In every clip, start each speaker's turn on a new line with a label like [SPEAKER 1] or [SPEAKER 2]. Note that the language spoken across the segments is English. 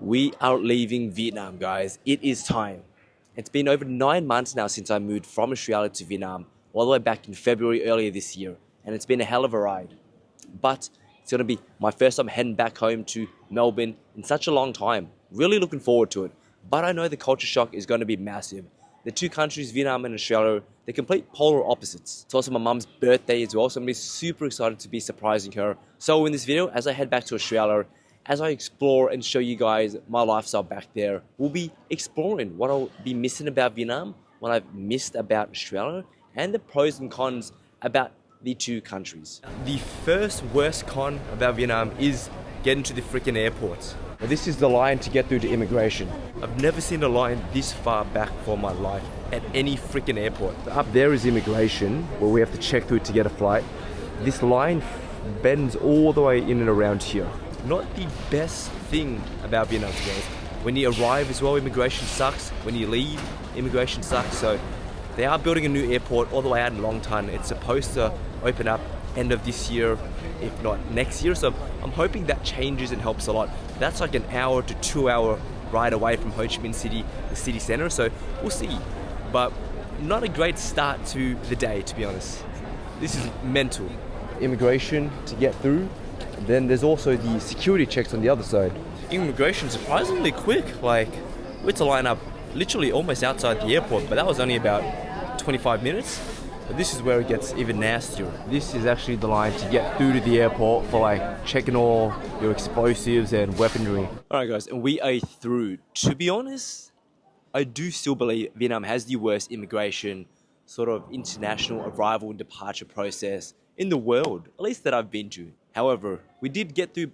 [SPEAKER 1] We are leaving Vietnam, guys. It is time. It's been over 9 months now since I moved from Australia to Vietnam, all the way back in February earlier this year, and it's been a hell of a ride. But it's going to be my first time heading back home to Melbourne in such a long time. Really looking forward to it. But I know the culture shock is going to be massive. The two countries, Vietnam and Australia, they're complete polar opposites. It's also my mum's birthday as well, so I'm going to be super excited to be surprising her. So in this video, as I head back to Australia, as I explore and show you guys my lifestyle back there, we'll be exploring what I'll be missing about Vietnam, what I've missed about Australia, and the pros and cons about the two countries. The first worst con about Vietnam is getting to the freaking airports. Now, this is the line to get through to immigration. I've never seen a line this far back for my life at any freaking airport. Up there is immigration, where we have to check through to get a flight. This line bends all the way in and around here. Not the best thing about Vietnam, guys. When you arrive as well, immigration sucks. When you leave, immigration sucks. So they are building a new airport all the way out in Long Ton. It's supposed to open up end of this year, if not next year. So I'm hoping that changes and helps a lot. That's like an hour to 2 hour ride away from Ho Chi Minh City, the city center. So we'll see. But not a great start to the day, to be honest. This is mental. Immigration to get through. Then there's also the security checks on the other side. Immigration surprisingly quick. Like, we had to line up literally almost outside the airport, but that was only about 25 minutes. But this is where it gets even nastier. This is actually the line to get through to the airport for like checking all your explosives and weaponry. Alright guys, and we are through. To be honest, I do still believe Vietnam has the worst immigration sort of international arrival and departure process in the world, at least that I've been to. However, we did get through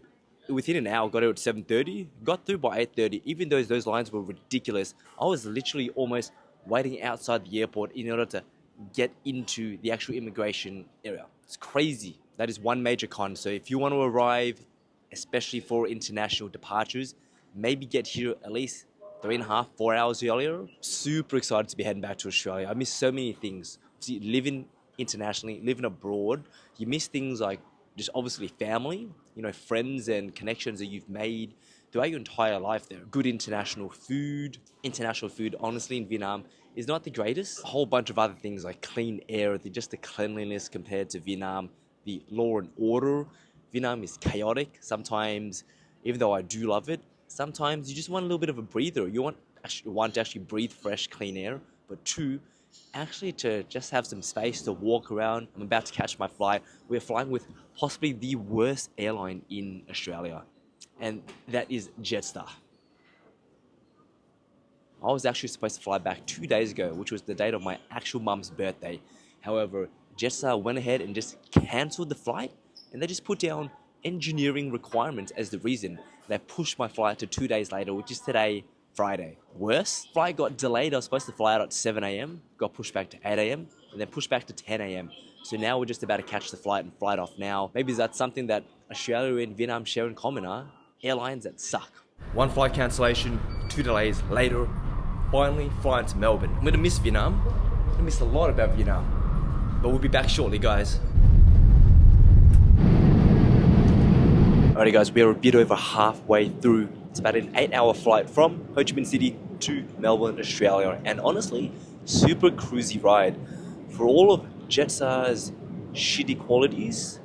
[SPEAKER 1] within an hour, got out at 7:30, got through by 8:30, even though those lines were ridiculous. I was literally almost waiting outside the airport in order to get into the actual immigration area. It's crazy. That is one major con. So if you want to arrive, especially for international departures, maybe get here at least 3.5, 4 hours earlier. Super excited to be heading back to Australia. I miss so many things. See, living internationally, living abroad, you miss things like just obviously family, you know, friends and connections that you've made throughout your entire life there. Good international food. International food, honestly, in Vietnam is not the greatest. A whole bunch of other things like clean air, just the cleanliness compared to Vietnam, the law and order. Vietnam is chaotic. Sometimes, even though I do love it, sometimes you just want a little bit of a breather. You want to actually breathe fresh, clean air, but two, actually to just have some space to walk around. I'm about to catch my flight. We're flying with possibly the worst airline in Australia, and that is Jetstar. I was actually supposed to fly back 2 days ago, which was the date of my actual mum's birthday. However, Jetstar went ahead and just cancelled the flight, and they just put down engineering requirements as the reason. They pushed my flight to 2 days later, which is today, Friday. Worse, flight got delayed. I was supposed to fly out at 7 a.m, got pushed back to 8 a.m, and then pushed back to 10 a.m. So now we're just about to catch the flight and fly it off now. Maybe that's something that Australia and Vietnam share in common, huh? Airlines that suck. One flight cancellation, 2 delays later, finally flying to Melbourne. I'm gonna miss Vietnam. I'm gonna miss a lot about Vietnam. But we'll be back shortly, guys. Alrighty guys, we are a bit over halfway through. It's about an 8-hour flight from Ho Chi Minh City to Melbourne, Australia. And honestly, super cruisy ride. For all of Jetstar's shitty qualities,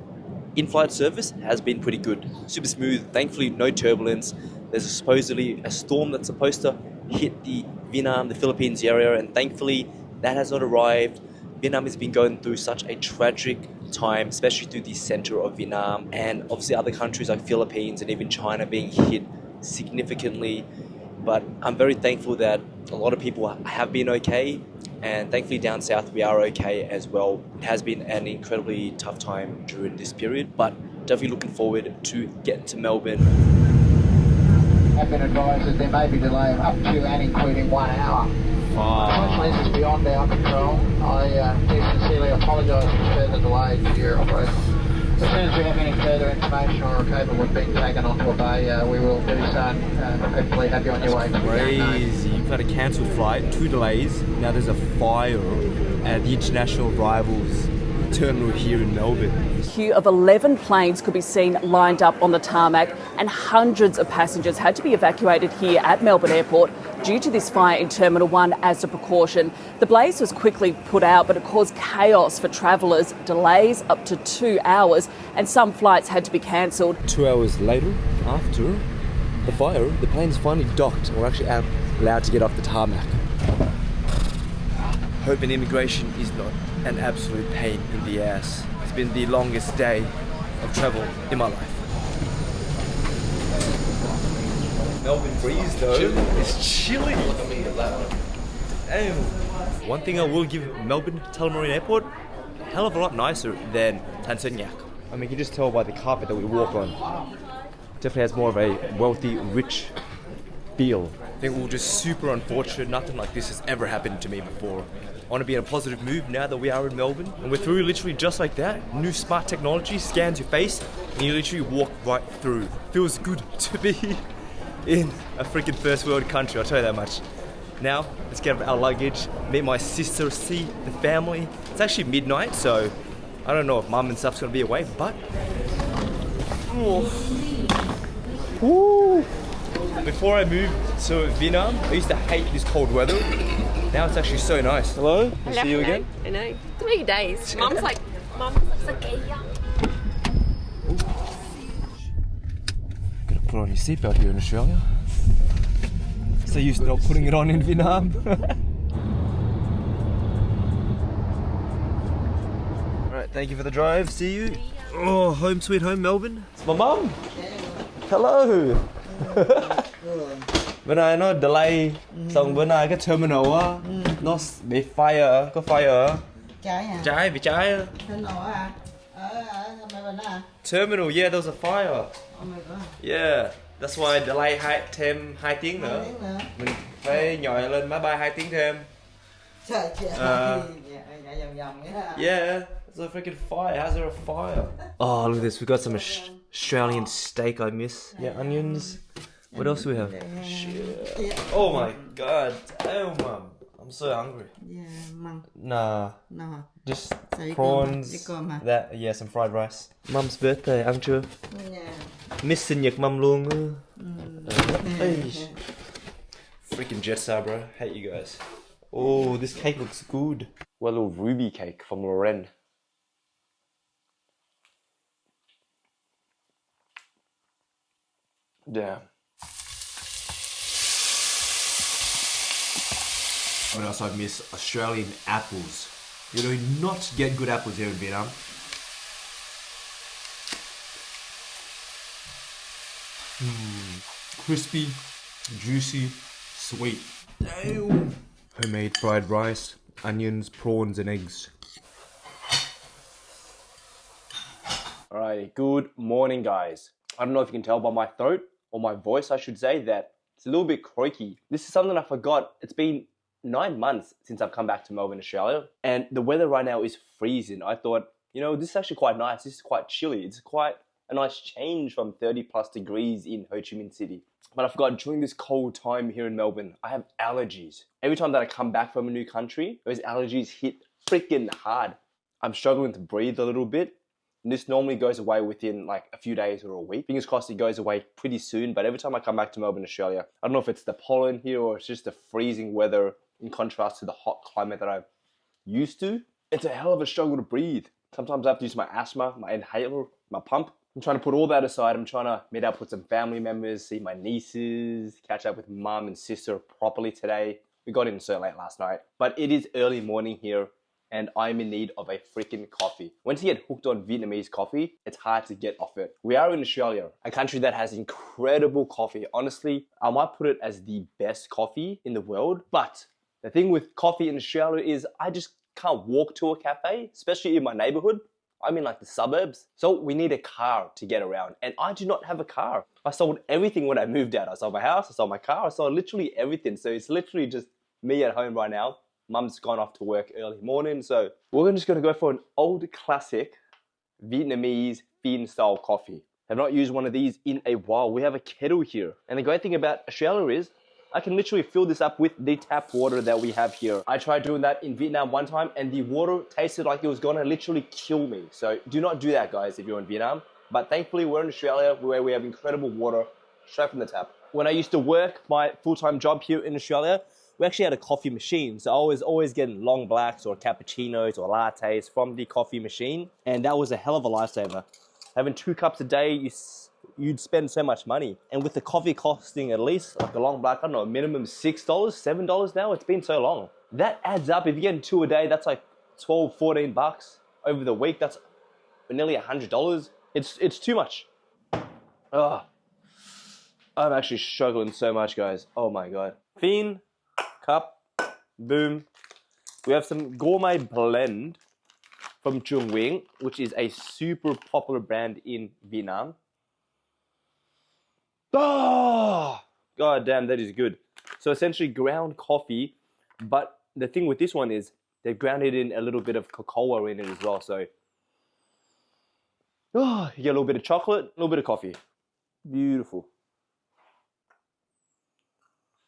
[SPEAKER 1] in-flight service has been pretty good. Super smooth, thankfully no turbulence. There's supposedly a storm that's supposed to hit the Vietnam, the Philippines area, and thankfully that has not arrived. Vietnam has been going through such a tragic time, especially through the center of Vietnam, and obviously other countries like Philippines and even China being hit significantly. But I'm very thankful that a lot of people have been okay, and thankfully down south we are okay as well. It has been an incredibly tough time during this period, but definitely looking forward to getting to Melbourne.
[SPEAKER 2] I've been advised that there may be delay of up to and including 1 hour. Unfortunately, this is beyond our control. I do sincerely apologise for further delay to your operation. As soon as we have any further information or a cable we've been taken onto a bay, we will do so and hopefully have you on your way.
[SPEAKER 1] Crazy. You've had a cancelled flight, 2 delays. Now there's a fire at the international arrivals terminal here in Melbourne.
[SPEAKER 3] A queue of 11 planes could be seen lined up on the tarmac, and hundreds of passengers had to be evacuated here at Melbourne Airport due to this fire in Terminal 1 as a precaution. The blaze was quickly put out, but it caused chaos for travellers, delays up to 2 hours, and some flights had to be cancelled.
[SPEAKER 1] 2 hours later, after the fire, the plane's finally docked and we're actually allowed to get off the tarmac. Hoping immigration is not an absolute pain in the ass. It's been the longest day of travel in my life. Melbourne breeze though is chilly. Damn. One thing I will give Melbourne Tullamarine Airport, hell of a lot nicer than Tanzania. I mean, you can just tell by the carpet that we walk on. Definitely has more of a wealthy, rich feel. I think we were just super unfortunate. Nothing like this has ever happened to me before. I want to be in a positive mood now that we are in Melbourne. And we're through literally just like that. New smart technology scans your face and you literally walk right through. Feels good to be in a freaking first world country, I'll tell you that much. Now, let's get our luggage, meet my sister, see the family. It's actually midnight, so I don't know if mum and stuff's gonna be awake, but... Woo! Before I moved to Vietnam, I used to hate this cold weather. Now it's actually so nice. Hello? Nice to see you again.
[SPEAKER 4] I know. 3 days. Mum's like, okay, yeah.
[SPEAKER 1] Gotta put on your seatbelt here in Australia. So used to not putting it on in Vietnam. Alright, thank you for the drive. See you. Oh, home sweet home, Melbourne. It's my mum. Hello. Bữa nay nó delay, xong bữa nay cái terminal á, nó bị fire, có fire.
[SPEAKER 5] Trái hả?
[SPEAKER 1] Trái, bị cháy á.
[SPEAKER 5] Terminal hả? Ở Melbourne hả?
[SPEAKER 1] Terminal, yeah, there was a fire.
[SPEAKER 5] Oh my god.
[SPEAKER 1] Yeah, that's why delay thêm 2 tiếng nữa.
[SPEAKER 5] 2 tiếng nữa.
[SPEAKER 1] Mình phải nhồi lên máy bay 2 tiếng thêm.
[SPEAKER 5] Trời ơi, dạ vòng vòng vậy hả?
[SPEAKER 1] Yeah, there's a freaking fire. How's there a fire? Oh, look at this. We got some Australian steak I miss. Yeah, onions. What else do we have? Shit. Oh my god. Damn, mum. I'm so hungry.
[SPEAKER 5] Yeah, măng.
[SPEAKER 1] Nah.
[SPEAKER 5] No.
[SPEAKER 1] Just
[SPEAKER 5] Say
[SPEAKER 1] prawns.
[SPEAKER 5] cơm hả?
[SPEAKER 1] That, yeah, some fried rice. Mum's birthday, ăn chưa?
[SPEAKER 5] Yeah.
[SPEAKER 1] Miss sinh nhật mum luôn. Freaking Jetstar, bro. Hate you guys. Oh, this cake looks good. What a little ruby cake from Loren. Damn. What else I miss? Australian apples. You do not get good apples here in Vietnam. Crispy, juicy, sweet. Damn. Homemade fried rice, onions, prawns and eggs. Alright, good morning guys. I don't know if you can tell by my throat, or my voice I should say, that it's a little bit croaky. This is something I forgot. It's been 9 months since I've come back to Melbourne, Australia, and the weather right now is freezing. I thought, you know, this is actually quite nice. This is quite chilly. It's quite a nice change from 30+ degrees in Ho Chi Minh City. But I forgot, during this cold time here in Melbourne, I have allergies. Every time that I come back from a new country, those allergies hit freaking hard. I'm struggling to breathe a little bit. And this normally goes away within like a few days or a week. Fingers crossed it goes away pretty soon, but every time I come back to Melbourne, Australia, I don't know if it's the pollen here or it's just the freezing weather in contrast to the hot climate that I'm used to. It's a hell of a struggle to breathe. Sometimes I have to use my asthma, my inhaler, my pump. I'm trying to put all that aside. I'm trying to meet up with some family members, see my nieces, catch up with mum and sister properly today. We got in so late last night, but it is early morning here and I'm in need of a freaking coffee. Once you get hooked on Vietnamese coffee, it's hard to get off it. We are in Australia, a country that has incredible coffee. Honestly, I might put it as the best coffee in the world, but the thing with coffee in Australia is I just can't walk to a cafe, especially in my neighborhood. I'm in like the suburbs. So we need a car to get around. And I do not have a car. I sold everything when I moved out. I sold my house, I sold my car, I sold literally everything. So it's literally just me at home right now. Mum's gone off to work early morning. So we're just gonna go for an old classic Vietnamese Vien style coffee. I've not used one of these in a while. We have a kettle here. And the great thing about Australia is I can literally fill this up with the tap water that we have here. I tried doing that in Vietnam one time and the water tasted like it was gonna literally kill me. So do not do that, guys, if you're in Vietnam. But thankfully we're in Australia where we have incredible water straight from the tap. When I used to work my full-time job here in Australia, we actually had a coffee machine. So I was always getting long blacks or cappuccinos or lattes from the coffee machine. And that was a hell of a lifesaver. Having 2 cups a day, you'd spend so much money. And with the coffee costing at least like a long black, I don't know, minimum $6, $7 now, it's been so long. That adds up. If you're getting 2 a day, that's like 12, 14 bucks over the week. That's nearly $100. It's too much. Ugh. I'm actually struggling so much, guys. Oh my God. Fiend, cup, boom. We have some gourmet blend from Trung Nguyen, which is a super popular brand in Vietnam. Oh, God damn, that is good. So essentially ground coffee, but the thing with this one is they've grounded in a little bit of cocoa in it as well. So you get a little bit of chocolate, a little bit of coffee. Beautiful.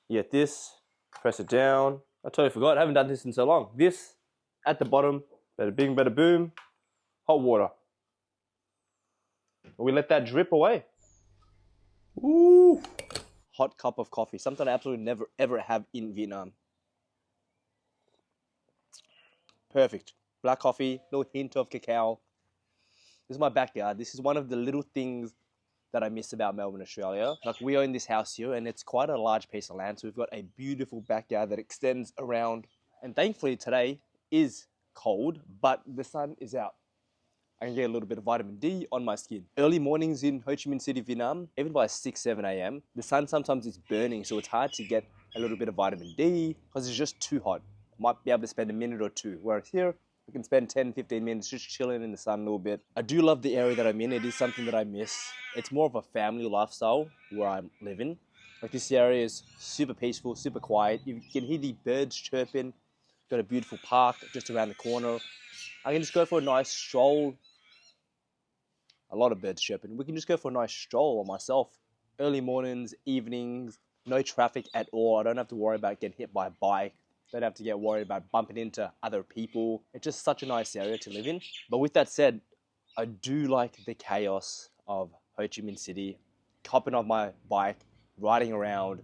[SPEAKER 1] You get this, press it down. I totally forgot, I haven't done this in so long. This, at the bottom, bada bing, bada boom, hot water. We let that drip away. Ooh. Hot cup of coffee, something I absolutely never ever have in Vietnam. Perfect. Black coffee, no hint of cacao. This is my backyard. This is one of the little things that I miss about Melbourne, Australia. Like, we own this house here and it's quite a large piece of land. So we've got a beautiful backyard that extends around. And thankfully today is cold, but the sun is out. I can get a little bit of vitamin D on my skin. Early mornings in Ho Chi Minh City, Vietnam, even by 6, 7 a.m., the sun sometimes is burning. So it's hard to get a little bit of vitamin D because it's just too hot. Might be able to spend a minute or two. Whereas here, we can spend 10, 15 minutes just chilling in the sun a little bit. I do love the area that I'm in. It is something that I miss. It's more of a family lifestyle where I'm living. Like, this area is super peaceful, super quiet. You can hear the birds chirping. Got a beautiful park just around the corner. I can just go for a nice stroll. A lot of birds chirping. We can just go for a nice stroll on myself. Early mornings, evenings, no traffic at all. I don't have to worry about getting hit by a bike. Don't have to get worried about bumping into other people. It's just such a nice area to live in. But with that said, I do like the chaos of Ho Chi Minh City. Hopping on my bike, riding around.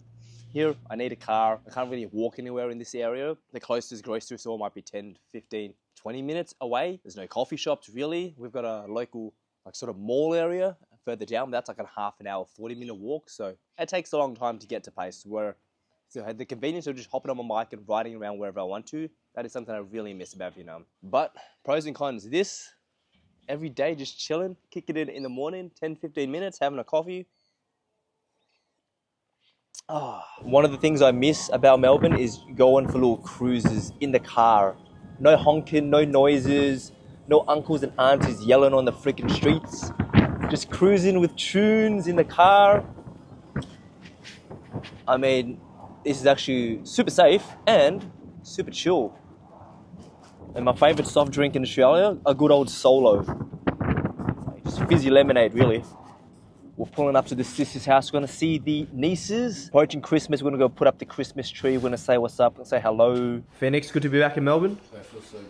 [SPEAKER 1] Here, I need a car. I can't really walk anywhere in this area. The closest grocery store might be 10, 15, 20 minutes away. There's no coffee shops, really. We've got a local sort of mall area further down. That's like a half an hour, 40-minute walk. So it takes a long time to get to place where so the convenience of just hopping on my bike and riding around wherever I want to, that is something I really miss about Vietnam. But pros and cons, this, every day just chilling, kicking it in the morning, 10, 15 minutes, having a coffee. One of the things I miss about Melbourne is going for little cruises in the car. No honking, no noises, no uncles and aunties yelling on the freaking streets. Just cruising with tunes in the car. I mean, this is actually super safe and super chill. And my favourite soft drink in Australia, a good old Solo. Just fizzy lemonade, really. We're pulling up to the sister's house. We're going to see the nieces. Approaching Christmas, we're going to go put up the Christmas tree. We're going to say what's up and say hello. Phoenix, good to be back in Melbourne. I feel so good.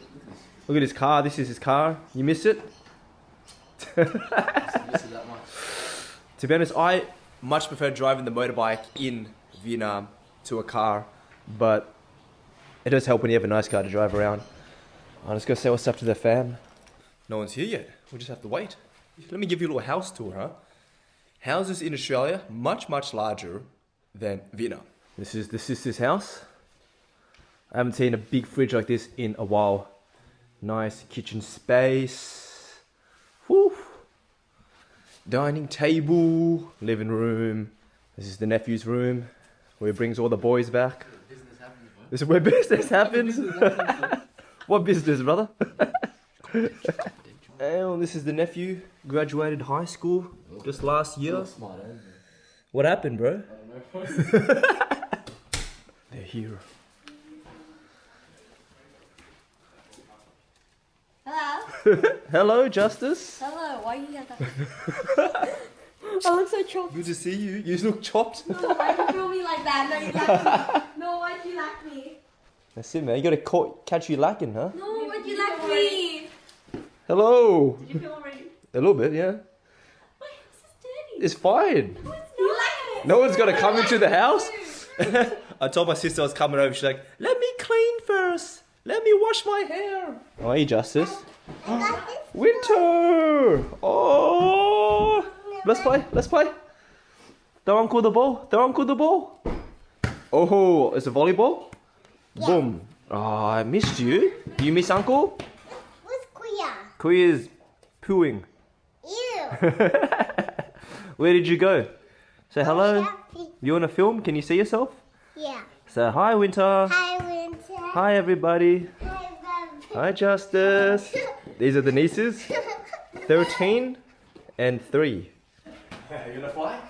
[SPEAKER 1] Look at his car. This is his car. You miss it? I miss it that much. To be honest, I much prefer driving the motorbike in Vietnam to a car, but it does help when you have a nice car to drive around. I'm just going to say what's up to the fam. No one's here yet. We'll just have to wait. Let me give you a little house tour, huh? Houses in Australia, much, much larger than Vietnam. This is the sister's house. I haven't seen a big fridge like this in a while. Nice kitchen space. Whew. Dining table, living room. This is the nephew's room, where he brings all the boys back. Business happens, bro. This is where business happens? What business, brother? And this is the nephew, graduated high school just last year. What happened, bro? I don't know. They're here.
[SPEAKER 4] Hello.
[SPEAKER 1] Hello, Justice.
[SPEAKER 4] Hello. Why you got that? I look so chopped.
[SPEAKER 1] Good to see you. You look chopped.
[SPEAKER 4] No, why you throw me like that? No, you like me. No, why you like me?
[SPEAKER 1] That's it, man. You gotta catch you lacking, huh?
[SPEAKER 4] No, why you like me?
[SPEAKER 1] Hello.
[SPEAKER 4] Did you feel already?
[SPEAKER 1] A little bit, yeah.
[SPEAKER 4] My house is dirty.
[SPEAKER 1] It's fine.
[SPEAKER 4] No, it's you like it.
[SPEAKER 1] No one's gonna come into the house. I told my sister I was coming over. She's like, "Let me clean first. Let me wash my hair." Oh, hey, Justice. Winter. Oh. Let's play. Let's play. Throw Uncle the ball. Throw Uncle the ball. Oh, it's a volleyball. Yeah. Boom. Oh, I missed you. You miss Uncle?
[SPEAKER 6] What's Kuya?
[SPEAKER 1] Kuya's pooing.
[SPEAKER 6] Ew.
[SPEAKER 1] Where did you go? Say hello. You want to film? Can you see yourself?
[SPEAKER 6] Yeah.
[SPEAKER 1] Say hi, Winter.
[SPEAKER 6] Hi, Winter.
[SPEAKER 1] Hi, everybody.
[SPEAKER 6] Hi, Bubby.
[SPEAKER 1] Hi, Justice. These are the nieces. 13 and 3. You gonna fly?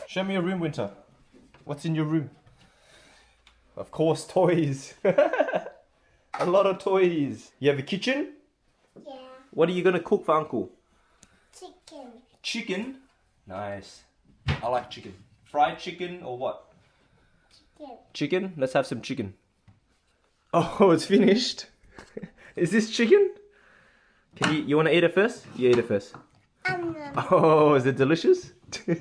[SPEAKER 1] Show me your room, Winter. What's in your room? Of course, toys. A lot of toys. You have a kitchen?
[SPEAKER 6] Yeah.
[SPEAKER 1] What are you gonna cook for Uncle?
[SPEAKER 6] Chicken.
[SPEAKER 1] Chicken? Nice. I like chicken. Fried chicken or what?
[SPEAKER 6] Chicken.
[SPEAKER 1] Chicken? Let's have some chicken. Oh, it's finished. Is this chicken? Can you want to eat it first? You eat it first. Oh, is it delicious?
[SPEAKER 6] Are you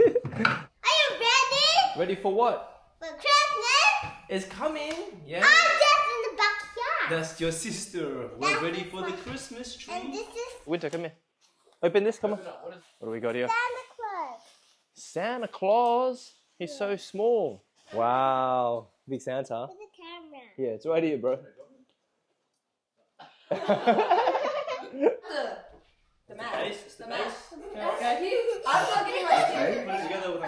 [SPEAKER 6] ready?
[SPEAKER 1] Ready for what?
[SPEAKER 6] For Christmas?
[SPEAKER 1] It's coming. Yeah.
[SPEAKER 6] I'm just in the backyard.
[SPEAKER 1] That's your sister. We're
[SPEAKER 6] That's
[SPEAKER 1] ready for the
[SPEAKER 6] fun.
[SPEAKER 1] Christmas tree.
[SPEAKER 6] And this is
[SPEAKER 1] Winter, come here. Open this, come on. What do we got here?
[SPEAKER 6] Santa Claus.
[SPEAKER 1] Santa Claus. He's so small. Wow. Big Santa.
[SPEAKER 6] With the camera.
[SPEAKER 1] Yeah, it's right here, bro.
[SPEAKER 4] The mask.
[SPEAKER 1] The mask.
[SPEAKER 4] I'm not getting my
[SPEAKER 1] Put it together with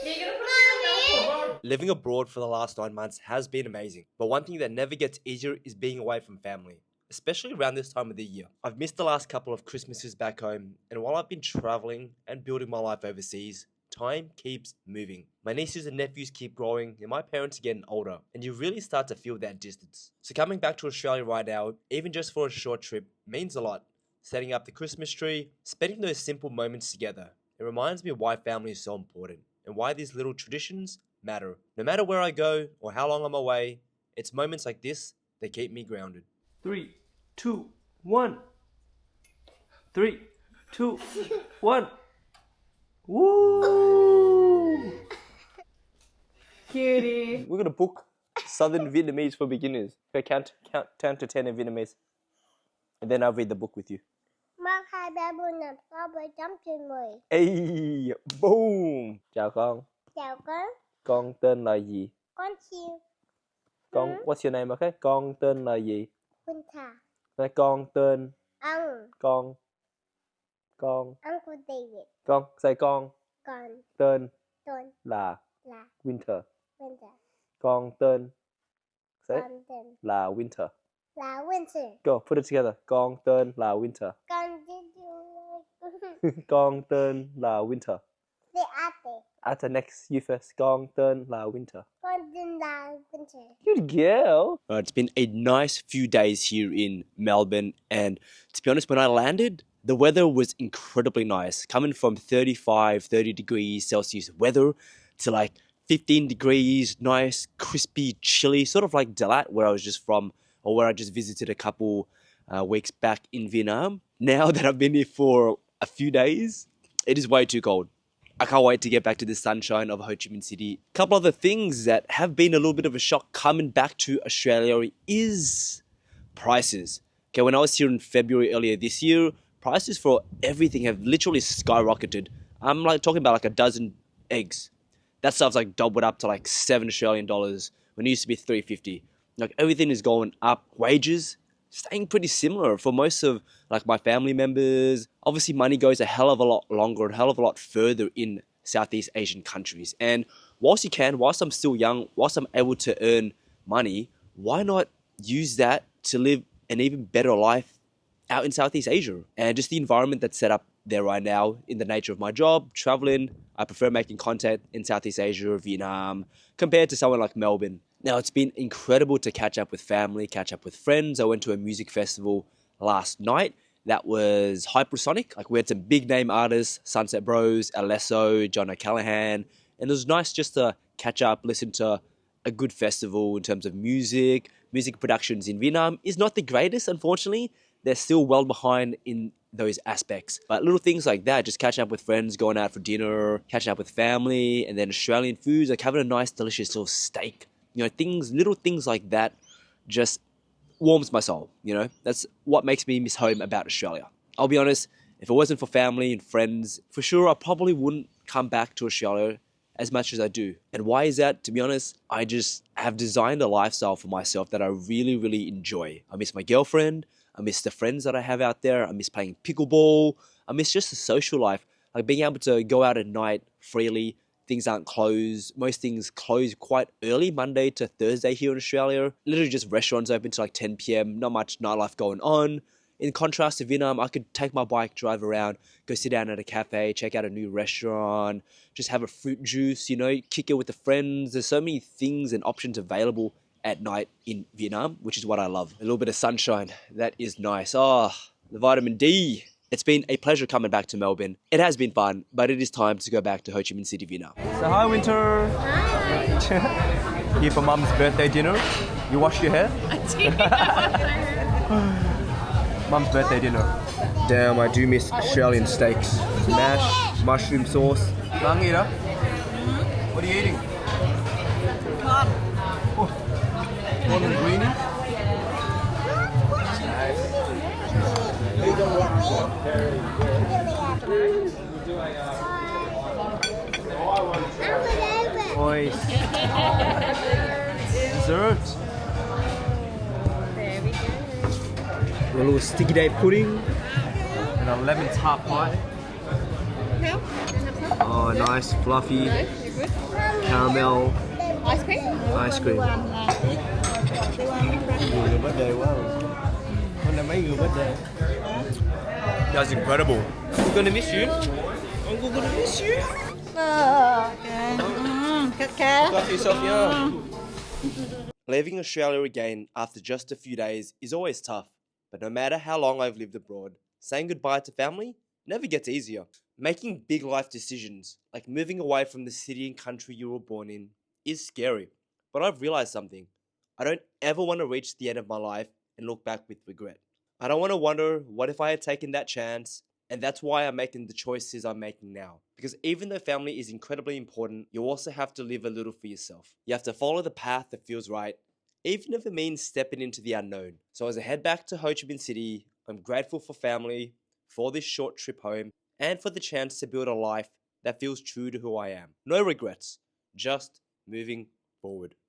[SPEAKER 4] You're gonna put it
[SPEAKER 1] Living abroad for the last 9 months has been amazing, but one thing that never gets easier is being away from family, especially around this time of the year. I've missed the last couple of Christmases back home, and while I've been traveling and building my life overseas, time keeps moving. My nieces and nephews keep growing, and my parents are getting older, and you really start to feel that distance. So coming back to Australia right now, even just for a short trip, means a lot. Setting up the Christmas tree, spending those simple moments together. It reminds me of why family is so important, and why these little traditions matter. No matter where I go, or how long I'm away, it's moments like this that keep me grounded. 3, 2, 1. 3, 2, 1. Woo!
[SPEAKER 3] Cutie.
[SPEAKER 1] We're gonna book Southern Vietnamese for beginners. Okay, count 10 to 10 in Vietnamese. And then I'll read the book with you.
[SPEAKER 6] 1, 2, 3, 4, 5, 6, 7, 8, 9, 10.
[SPEAKER 1] Hey, boom! Chào con.
[SPEAKER 6] Chào con.
[SPEAKER 1] Con tên là gì?
[SPEAKER 6] Con chim.
[SPEAKER 1] Con, what's your name, okay? Con tên là gì?
[SPEAKER 6] Winter.
[SPEAKER 1] Nói con tên,
[SPEAKER 6] Ông.
[SPEAKER 1] con,
[SPEAKER 6] Uncle David.
[SPEAKER 1] con, say con
[SPEAKER 6] Con.
[SPEAKER 1] tên
[SPEAKER 6] Tên
[SPEAKER 1] là
[SPEAKER 6] là
[SPEAKER 1] Winter.
[SPEAKER 6] Winter.
[SPEAKER 1] Con tên, say
[SPEAKER 6] Con tên
[SPEAKER 1] là Winter.
[SPEAKER 6] là Winter.
[SPEAKER 1] Go, put it together. Con tên là Winter.
[SPEAKER 6] Con did you like?
[SPEAKER 1] Con tên là Winter.
[SPEAKER 6] The ate.
[SPEAKER 1] Ata next, you first. Con tên là Winter.
[SPEAKER 6] Con tên là Winter.
[SPEAKER 1] Good girl. It's been a nice few days here in Melbourne, and to be honest, when I landed, the weather was incredibly nice. Coming from 35, 30 degrees Celsius weather to like 15 degrees, nice, crispy, chilly, sort of like Dalat, where I was just from, or where I just visited a couple weeks back in Vietnam. Now that I've been here for a few days, it is way too cold. I can't wait to get back to the sunshine of Ho Chi Minh City. A couple other things that have been a little bit of a shock coming back to Australia is prices. Okay, when I was here in February earlier this year, prices for everything have literally skyrocketed. I'm like talking about like a dozen eggs. That stuff's like doubled up to like $7 Australian when it used to be $3.50. Like everything is going up. Wages staying pretty similar for most of like my family members. Obviously money goes a hell of a lot longer, a hell of a lot further in Southeast Asian countries. And whilst I'm still young, whilst I'm able to earn money, why not use that to live an even better life out in Southeast Asia? And just the environment that's set up there right now, in the nature of my job, traveling, I prefer making content in Southeast Asia, Vietnam, compared to somewhere like Melbourne. Now, it's been incredible to catch up with family, catch up with friends. I went to a music festival last night. That was Hypersonic. Like, we had some big name artists, Sunset Bros, Alesso, John O'Callaghan, and it was nice just to catch up, listen to a good festival in terms of music. Music productions in Vietnam is not the greatest, unfortunately. They're still well behind in those aspects. But little things like that, just catching up with friends, going out for dinner, catching up with family, and then Australian foods, like having a nice, delicious little steak. You know, little things like that just warms my soul, you know? That's what makes me miss home about Australia. I'll be honest, if it wasn't for family and friends, for sure I probably wouldn't come back to Australia as much as I do. And why is that? To be honest, I just have designed a lifestyle for myself that I really, really enjoy. I miss my girlfriend. I miss the friends that I have out there. I miss playing pickleball. I miss just the social life. Like being able to go out at night freely. Things aren't closed. Most things close quite early, Monday to Thursday here in Australia. Literally just restaurants open till like 10 p.m. Not much nightlife going on. In contrast to Vietnam, I could take my bike, drive around, go sit down at a cafe, check out a new restaurant, just have a fruit juice, you know, kick it with the friends. There's so many things and options available at night in Vietnam, which is what I love. A little bit of sunshine, that is nice. Oh, the vitamin D. It's been a pleasure coming back to Melbourne. It has been fun, but it is time to go back to Ho Chi Minh City, Vietnam.
[SPEAKER 7] So hi, Winter. Hi. Here for Mum's birthday dinner. You washed your hair?
[SPEAKER 4] I did.
[SPEAKER 7] Mum's birthday dinner. Damn, I do miss Australian steaks. Mash, mushroom sauce. Mangita, what are you eating?
[SPEAKER 4] Corn.
[SPEAKER 7] Corn and greenie? Oi. Dessert.
[SPEAKER 4] Very good.
[SPEAKER 7] A little sticky date pudding. And a lemon tart pie.
[SPEAKER 4] No?
[SPEAKER 7] Oh, nice, fluffy.
[SPEAKER 4] No? You're good?
[SPEAKER 7] Caramel
[SPEAKER 4] Ice cream?
[SPEAKER 7] ice cream. That's incredible. We're gonna miss you. Uncle gonna miss you. Look after yourself, yeah.
[SPEAKER 1] Leaving Australia again after just a few days is always tough, but no matter how long I've lived abroad, saying goodbye to family never gets easier. Making big life decisions, like moving away from the city and country you were born in, is scary. But I've realized something. I don't ever want to reach the end of my life and look back with regret. I don't want to wonder, what if I had taken that chance? And that's why I'm making the choices I'm making now. Because even though family is incredibly important, you also have to live a little for yourself. You have to follow the path that feels right, even if it means stepping into the unknown. So as I head back to Ho Chi Minh City, I'm grateful for family, for this short trip home, and for the chance to build a life that feels true to who I am. No regrets, just moving forward.